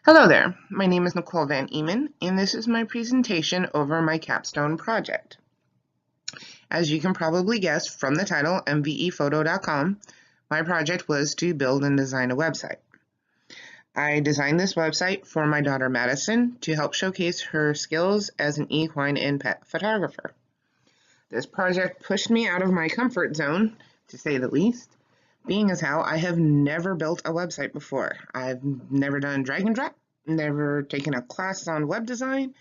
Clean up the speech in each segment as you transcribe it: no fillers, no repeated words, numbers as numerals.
Hello there, my name is Nichole Van Eman, and this is my presentation over my Capstone project. As you can probably guess from the title, mvephoto.com, my project was to build and design a website. I designed this website for my daughter Madison to help showcase her skills as an equine and pet photographer. This project pushed me out of my comfort zone, to say the least, being as how I have never built a website before. I've never done drag and drop, never taken a class on web design.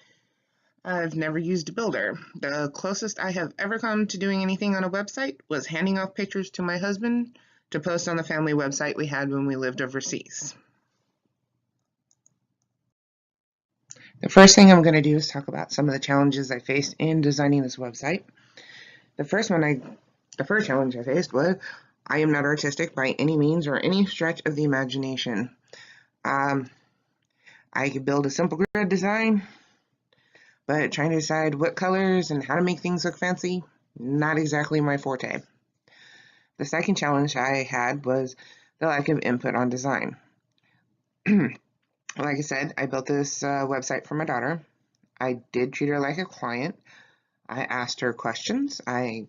I've never used a builder. The closest I have ever come to doing anything on a website was handing off pictures to my husband to post on the family website we had when we lived overseas. The first thing I'm going to do is talk about some of the challenges I faced in designing this website. The first challenge I faced was I am not artistic by any means or any stretch of the imagination. I could build a simple grid design, but trying to decide what colors and how to make things look fancy, not exactly my forte. The second challenge I had was the lack of input on design. Like I said, I built this website for my daughter. I did treat her like a client. I asked her questions. I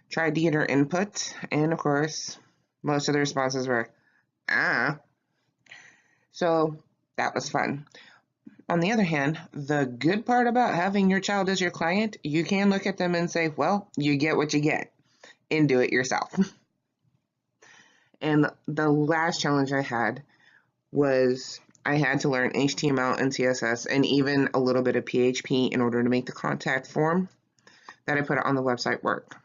tried to get her input, and of course, most of the responses were, So that was fun. On the other hand, the good part about having your child as your client, you can look at them and say, well, you get what you get, and do it yourself. And the last challenge I had was I had to learn HTML and CSS and even a little bit of PHP in order to make the contact form that I put on the website work.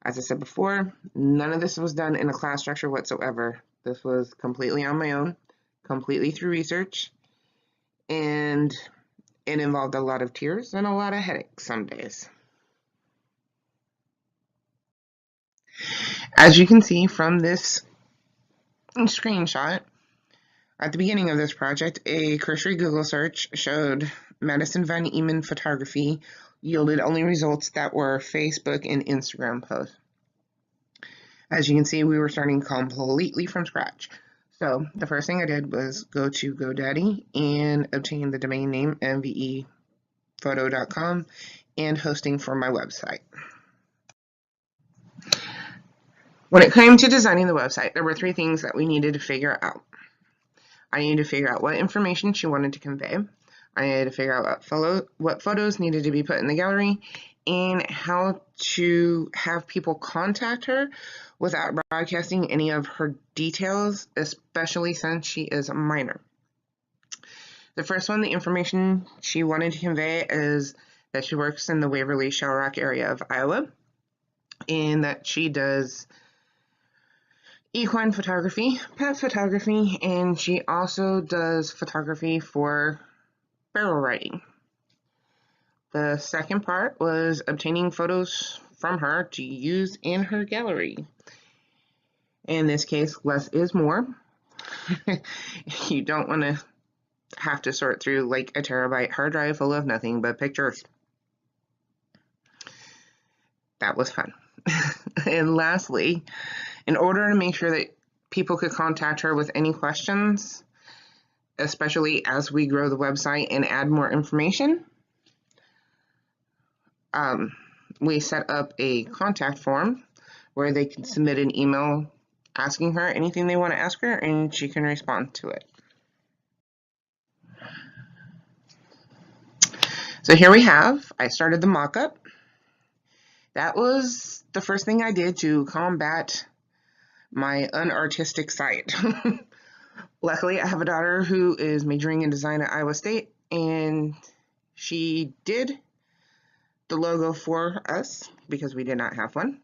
As I said before, none of this was done in a class structure whatsoever. This was completely on my own, completely through research, and it involved a lot of tears and a lot of headaches some days. As you can see from this screenshot, at the beginning of this project, a cursory Google search showed Nichole Van Eman photography yielded only results that were Facebook and Instagram posts. As you can see, we were starting completely from scratch. So the first thing I did was go to GoDaddy and obtain the domain name mvephoto.com and hosting for my website. When it came to designing the website, there were three things that we needed to figure out. I needed to figure out what information she wanted to convey. I needed to figure out what photos needed to be put in the gallery and how to have people contact her without broadcasting any of her details, especially since she is a minor. The first one, the information she wanted to convey is that she works in the Waverly Shell Rock area of Iowa and that she does equine photography, pet photography, and she also does photography for barrel riding. The second part was obtaining photos from her to use in her gallery. In this case, less is more. You don't want to have to sort through like a terabyte hard drive full of nothing but pictures. That was fun. And lastly, in order to make sure that people could contact her with any questions, especially as we grow the website and add more information, we set up a contact form where they can submit an email asking her anything they want to ask her, and she can respond to it. So here we have, I started the mock-up. That was the first thing I did to combat my unartistic side. Luckily, I have a daughter who is majoring in design at Iowa State, and she did the logo for us because we did not have one,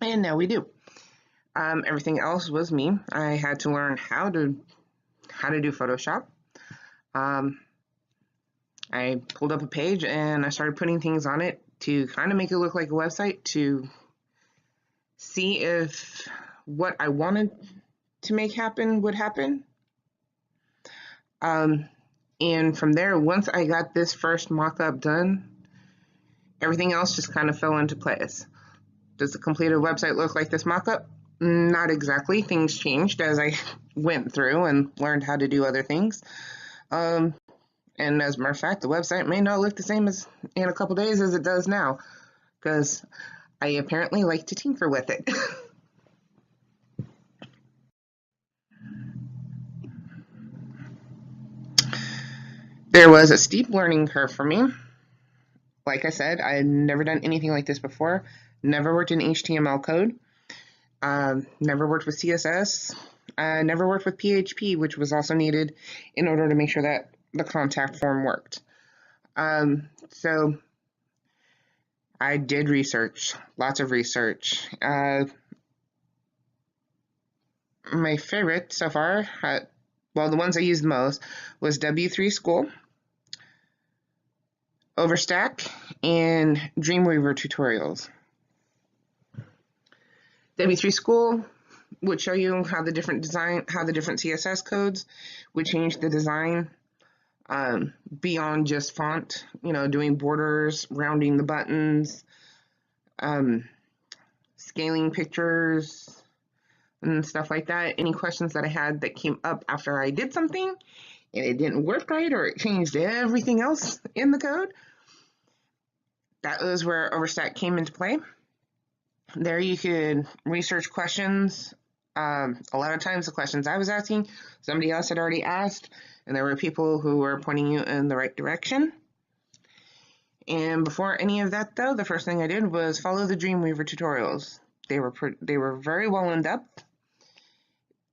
and now we do. Everything else was me. I had to learn how to do Photoshop. I pulled up a page and I started putting things on it to kind of make it look like a website to see if what I wanted to make happen would happen. And from there, once I got this first mock-up done, everything else just kind of fell into place. Does the completed website look like this mock-up? Not exactly. Things changed as I went through and learned how to do other things. And as a matter of fact, the website may not look the same as in a couple days as it does now, because I apparently like to tinker with it. There was a steep learning curve for me. Like I said, I had never done anything like this before. Never worked in HTML code. Never worked with CSS. Never worked with PHP, which was also needed in order to make sure that the contact form worked. So I did research, lots of research. My favorite so far, well, the ones I used most was W3 School, Overstack, and Dreamweaver tutorials. W3 School would show you how the different CSS codes would change the design beyond just font, doing borders, rounding the buttons, scaling pictures, and stuff like that. Any questions that I had that came up after I did something and it didn't work right, or it changed everything else in the code, that was where Overstack came into play. There you could research questions. A lot of times the questions I was asking, somebody else had already asked, and there were people who were pointing you in the right direction. And before any of that, though, the first thing I did was follow the Dreamweaver tutorials. They were very well in depth.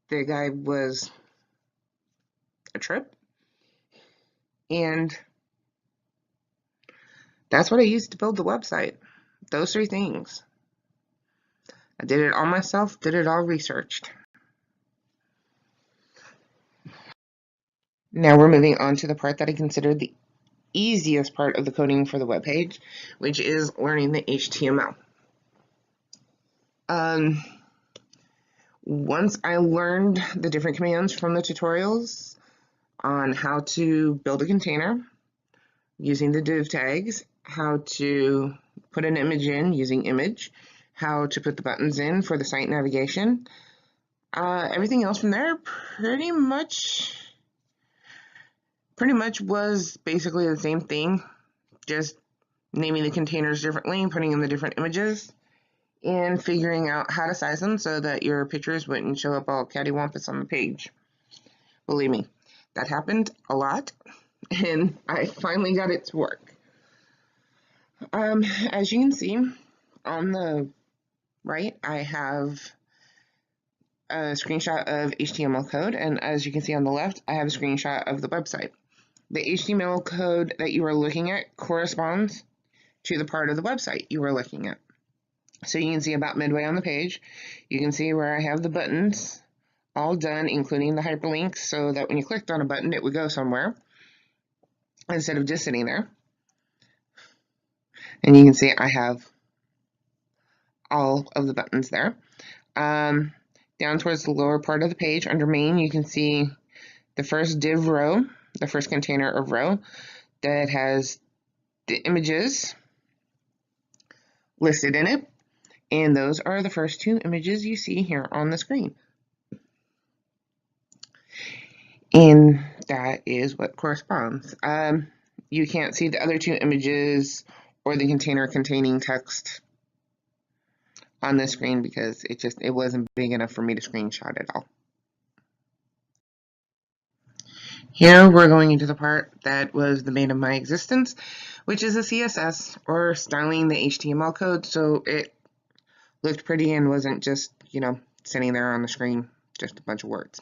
The guy was a trip, and that's what I used to build the website. Those 3 things. I did it all myself, did it all researched. Now we're moving on to the part that I consider the easiest part of the coding for the web page, which is learning the HTML. Once I learned the different commands from the tutorials on how to build a container using the div tags, how to put an image in using image, how to put the buttons in for the site navigation, everything else from there pretty much was basically the same thing, just naming the containers differently, putting in the different images, and figuring out how to size them so that your pictures wouldn't show up all cattywampus on the page. Believe me, that happened a lot, and I finally got it to work. As you can see on the right, I have a screenshot of HTML code, and as you can see on the left, I have a screenshot of the website. The HTML code that you are looking at corresponds to the part of the website you are looking at. So you can see about midway on the page, you can see where I have the buttons all done, including the hyperlinks, so that when you clicked on a button, it would go somewhere instead of just sitting there. And you can see I have all of the buttons there. Down towards the lower part of the page, under main, you can see the first div row, the first container of row that has the images listed in it. And those are the first 2 images you see here on the screen. And that is what corresponds. You can't see the other 2 images or the container containing text on the screen because it wasn't big enough for me to screenshot it all. Here we're going into the part that was the bane of my existence, which is the CSS, or styling the HTML code so it looked pretty and wasn't just, sitting there on the screen, just a bunch of words.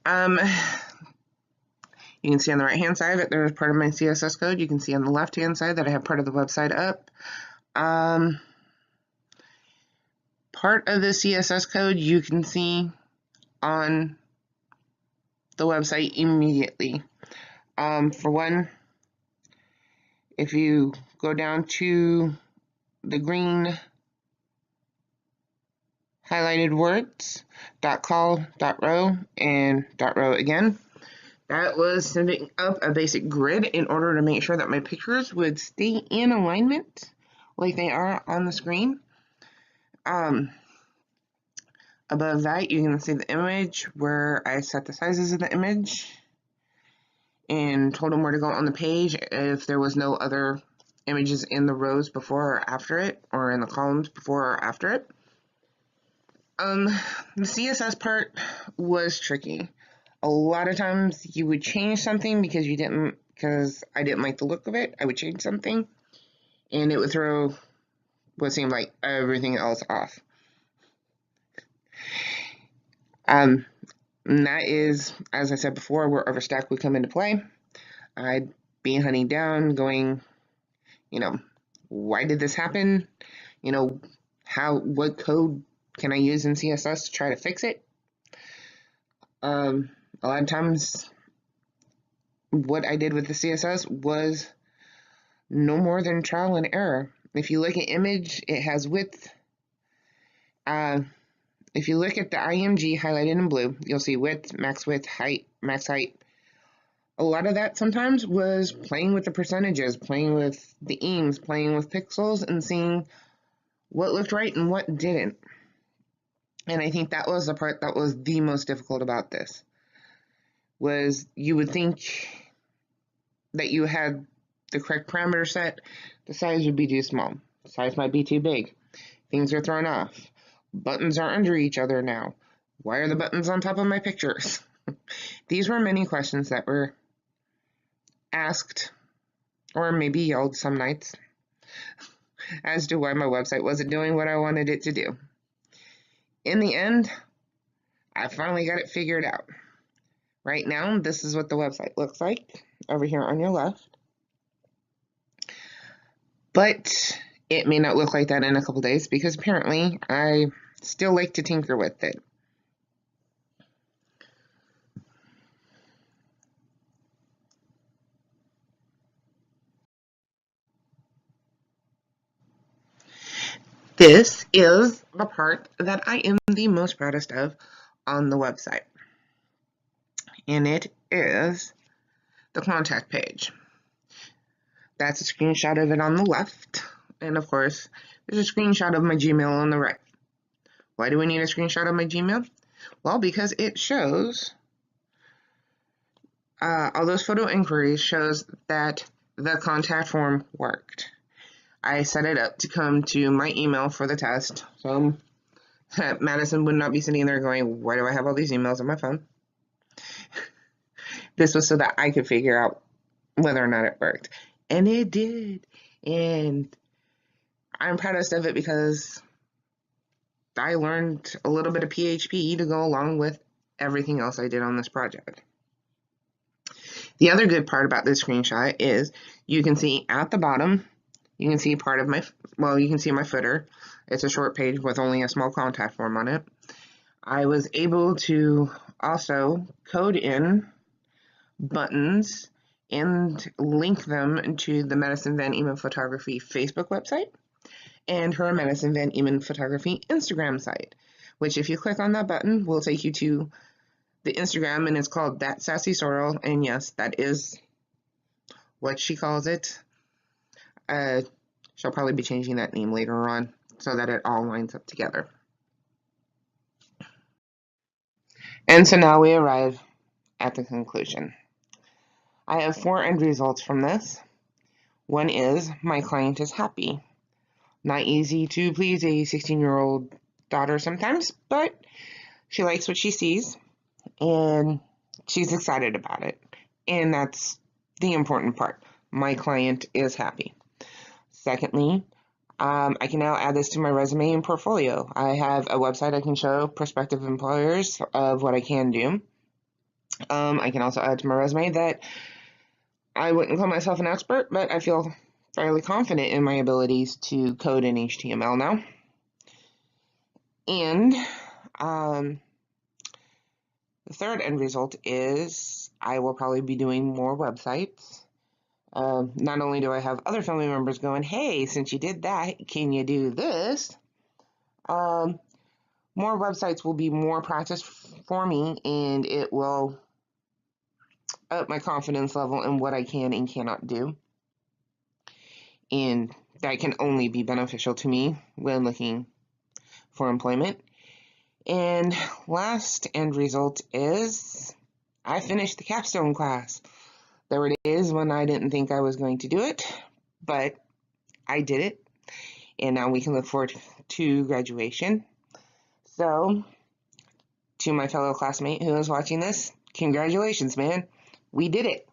You can see on the right hand side that there's part of my CSS code. You can see on the left hand side that I have part of the website up. Part of the CSS code you can see on the website immediately. For one, if you go down to the green highlighted words, .col, .row, and .row again, that was setting up a basic grid in order to make sure that my pictures would stay in alignment like they are on the screen. Above that, you can see the image where I set the sizes of the image and told them where to go on the page if there was no other images in the rows before or after it, or in the columns before or after it. The CSS part was tricky. A lot of times you would change something because I didn't like the look of it. I would change something and it would throw what seemed like everything else off. And that is, as I said before, where overstack would come into play. I'd be hunting down, going, why did this happen? What code can I use in CSS to try to fix it? A lot of times, what I did with the CSS was no more than trial and error. If you look at image, it has width. If you look at the IMG highlighted in blue, you'll see width, height, max height. A lot of that sometimes was playing with the percentages, playing with the eames, playing with pixels, and seeing what looked right and what didn't. And I think that was the part that was the most difficult about this, was you would think that you had the correct parameter set, the size would be too small, the size might be too big, things are thrown off, buttons are under each other now, why are the buttons on top of my pictures? These were many questions that were asked, or maybe yelled some nights, as to why my website wasn't doing what I wanted it to do. In the end, I finally got it figured out. Right now, this is what the website looks like over here on your left. But it may not look like that in a couple days because apparently I still like to tinker with it. This is the part that I am the most proudest of on the website. And it is the contact page. That's a screenshot of it on the left. And of course, there's a screenshot of my Gmail on the right. Why do we need a screenshot of my Gmail? Well, because it shows, all those photo inquiries shows that the contact form worked. I set it up to come to my email for the test. So Madison would not be sitting there going, why do I have all these emails on my phone? This was so that I could figure out whether or not it worked. And it did. And I'm proudest of it because I learned a little bit of PHP to go along with everything else I did on this project. The other good part about this screenshot is you can see at the bottom, you can see part of you can see my footer. It's a short page with only a small contact form on it. I was able to also code in buttons and link them to the Madison Van Eman Photography Facebook website and her Madison Van Eman Photography Instagram site, which if you click on that button will take you to the Instagram, and it's called That Sassy Sorrel, and yes, that is what she calls it. She'll probably be changing that name later on so that it all lines up together. And so now we arrive at the conclusion. I have 4 end results from this. One is my client is happy. Not easy to please a 16-year-old daughter sometimes, but she likes what she sees and she's excited about it. And that's the important part. My client is happy. Secondly, I can now add this to my resume and portfolio. I have a website I can show prospective employers of what I can do. I can also add to my resume that I wouldn't call myself an expert, but I feel fairly confident in my abilities to code in HTML now. And the third end result is I will probably be doing more websites. Not only do I have other family members going, hey, since you did that, can you do this? More websites will be more practice for me, and it will up my confidence level in what I can and cannot do. And that can only be beneficial to me when looking for employment. And last end result is I finished the capstone class. There it is when I didn't think I was going to do it, but I did it. And now we can look forward to graduation. So, to my fellow classmate who is watching this, congratulations, man. We did it.